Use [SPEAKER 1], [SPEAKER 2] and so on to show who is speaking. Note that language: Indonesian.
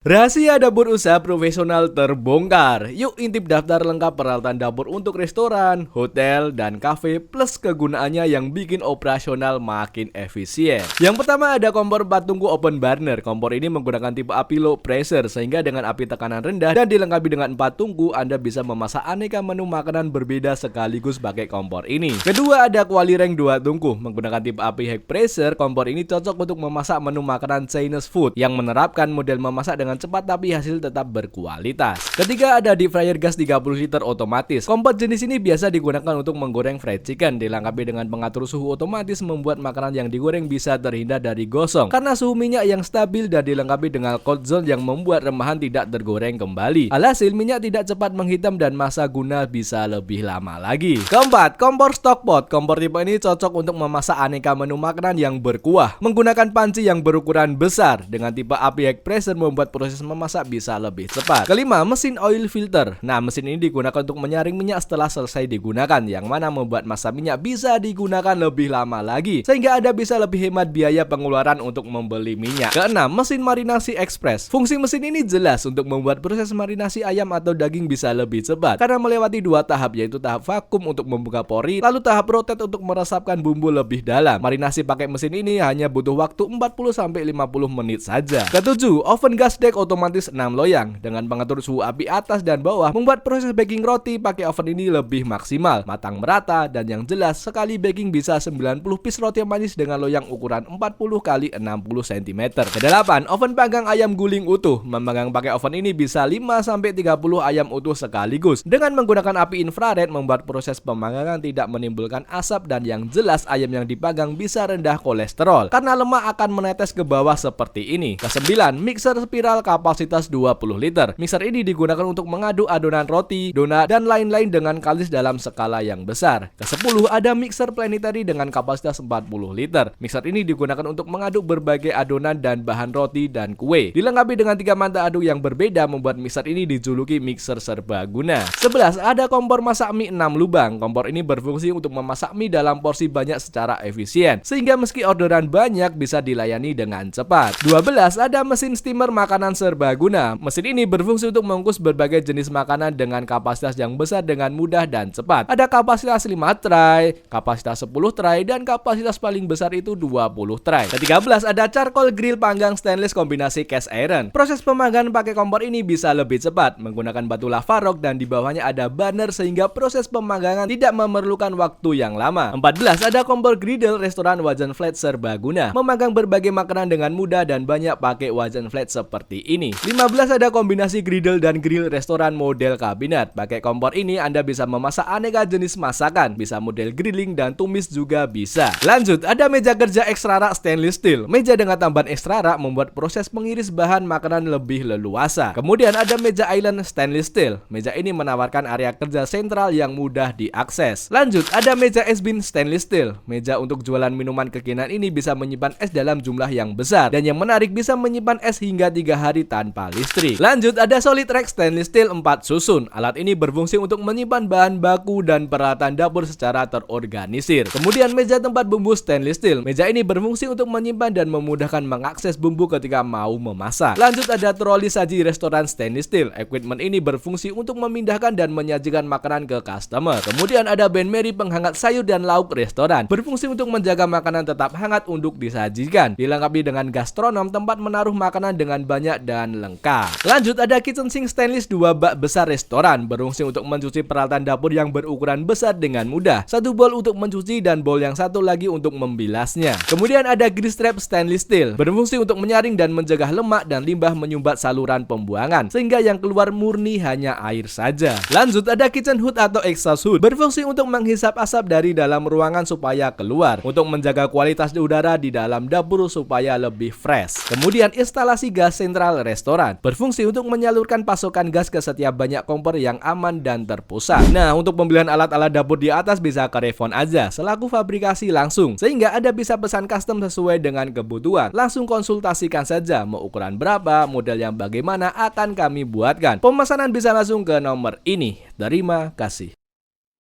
[SPEAKER 1] Rahasia dapur usaha profesional terbongkar. Yuk intip daftar lengkap peralatan dapur untuk restoran, hotel, dan kafe plus kegunaannya yang bikin operasional makin efisien. Yang pertama ada kompor 4 tungku open burner. Kompor ini menggunakan tipe api low pressure sehingga dengan api tekanan rendah dan dilengkapi dengan 4 tungku Anda bisa memasak aneka menu makanan berbeda sekaligus pakai kompor ini. Kedua ada Qualirang 2 tungku. Menggunakan tipe api high pressure, kompor ini cocok untuk memasak menu makanan Chinese food yang menerapkan model memasak dengan cepat tapi hasil tetap berkualitas. Ketiga ada deep fryer gas 30 liter otomatis. Kompor jenis ini biasa digunakan untuk menggoreng fried chicken. Dilengkapi dengan pengatur suhu otomatis membuat makanan yang digoreng bisa terhindar dari gosong karena suhu minyak yang stabil dan dilengkapi dengan cold zone yang membuat remahan tidak tergoreng kembali. Alhasil minyak tidak cepat menghitam dan masa guna bisa lebih lama lagi. Keempat, kompor stockpot. Kompor tipe ini cocok untuk memasak aneka menu makanan yang berkuah. Menggunakan panci yang berukuran besar dengan tipe api high pressure membuat proses memasak bisa lebih cepat. Kelima, mesin oil filter. Nah, mesin ini digunakan untuk menyaring minyak setelah selesai digunakan, yang mana membuat masa minyak bisa digunakan lebih lama lagi, sehingga Anda bisa lebih hemat biaya pengeluaran untuk membeli minyak. Keenam, mesin marinasi ekspres. Fungsi mesin ini jelas untuk membuat proses marinasi ayam atau daging bisa lebih cepat, karena melewati 2 tahap, yaitu tahap vakum untuk membuka pori, lalu tahap rotate untuk meresapkan bumbu lebih dalam. Marinasi pakai mesin ini hanya butuh waktu 40-50 menit saja. Ketujuh, oven gas deck otomatis 6 loyang dengan pengatur suhu api atas dan bawah membuat proses baking roti pakai oven ini lebih maksimal, matang merata, dan yang jelas sekali baking bisa 90 piece roti manis dengan loyang ukuran 40 x 60 cm. Kedelapan, oven panggang ayam guling utuh. Memanggang pakai oven ini bisa 5-30 ayam utuh sekaligus. Dengan menggunakan api infrared membuat proses pemanggangan tidak menimbulkan asap dan yang jelas ayam yang dipanggang bisa rendah kolesterol karena lemak akan menetes ke bawah seperti ini. Kesembilan, mixer spiral kapasitas 20 liter. Mixer ini digunakan untuk mengaduk adonan roti, donat, dan lain-lain dengan kalis dalam skala yang besar. Ke-10 ada mixer planetary dengan kapasitas 40 liter. Mixer ini digunakan untuk mengaduk berbagai adonan dan bahan roti dan kue. Dilengkapi dengan 3 mata aduk yang berbeda membuat mixer ini dijuluki mixer serbaguna. 11 ada kompor masak mie 6 lubang. Kompor ini berfungsi untuk memasak mie dalam porsi banyak secara efisien, sehingga meski orderan banyak bisa dilayani dengan cepat. 12 ada mesin steamer makanan serbaguna. Mesin ini berfungsi untuk mengukus berbagai jenis makanan dengan kapasitas yang besar dengan mudah dan cepat. Ada kapasitas 5 tray, kapasitas 10 tray, dan kapasitas paling besar itu 20 tray. Ke-13 ada charcoal grill panggang stainless kombinasi cast iron. Proses pemanggangan pakai kompor ini bisa lebih cepat menggunakan batu lava rock dan di bawahnya ada burner sehingga proses pemanggangan tidak memerlukan waktu yang lama. 14 ada kompor griddle restoran wajan flat serbaguna. Memanggang berbagai makanan dengan mudah dan banyak pakai wajan flat seperti ini. 15 ada kombinasi griddle dan grill restoran model kabinet. Pakai kompor ini Anda bisa memasak aneka jenis masakan, bisa model grilling dan tumis juga bisa. Lanjut, ada meja kerja extra rak stainless steel. Meja dengan tambahan extra rak membuat proses mengiris bahan makanan lebih leluasa. Kemudian ada meja island stainless steel. Meja ini menawarkan area kerja sentral yang mudah diakses. Lanjut, ada meja es bin stainless steel. Meja untuk jualan minuman kekinian ini bisa menyimpan es dalam jumlah yang besar dan yang menarik bisa menyimpan es hingga 3 hari tanpa listrik. Lanjut ada solid rack stainless steel 4 susun. Alat ini berfungsi untuk menyimpan bahan baku dan peralatan dapur secara terorganisir. Kemudian meja tempat bumbu stainless steel. Meja ini berfungsi untuk menyimpan dan memudahkan mengakses bumbu ketika mau memasak. Lanjut ada troli saji restoran stainless steel. Equipment ini berfungsi untuk memindahkan dan menyajikan makanan ke customer. Kemudian ada Ben Mary penghangat sayur dan lauk restoran. Berfungsi untuk menjaga makanan tetap hangat untuk disajikan. Dilengkapi dengan gastronom tempat menaruh makanan dengan banyak dan lengkap. Lanjut ada kitchen sink stainless 2 bak besar restoran. Berfungsi untuk mencuci peralatan dapur yang berukuran besar dengan mudah. 1 bowl untuk mencuci dan bowl yang satu lagi untuk membilasnya. Kemudian ada grease trap stainless steel. Berfungsi untuk menyaring dan mencegah lemak dan limbah menyumbat saluran pembuangan sehingga yang keluar murni hanya air saja. Lanjut ada kitchen hood atau exhaust hood. Berfungsi untuk menghisap asap dari dalam ruangan supaya keluar. Untuk menjaga kualitas udara di dalam dapur supaya lebih fresh. Kemudian instalasi gas sentral restoran. Berfungsi untuk menyalurkan pasokan gas ke setiap banyak kompor yang aman dan terpusat. Nah, untuk pembelian alat-alat dapur di atas bisa ke Revon aja selaku fabrikasi langsung, sehingga Anda bisa pesan custom sesuai dengan kebutuhan. Langsung konsultasikan saja mau ukuran berapa, model yang bagaimana akan kami buatkan. Pemesanan bisa langsung ke nomor ini. Terima kasih.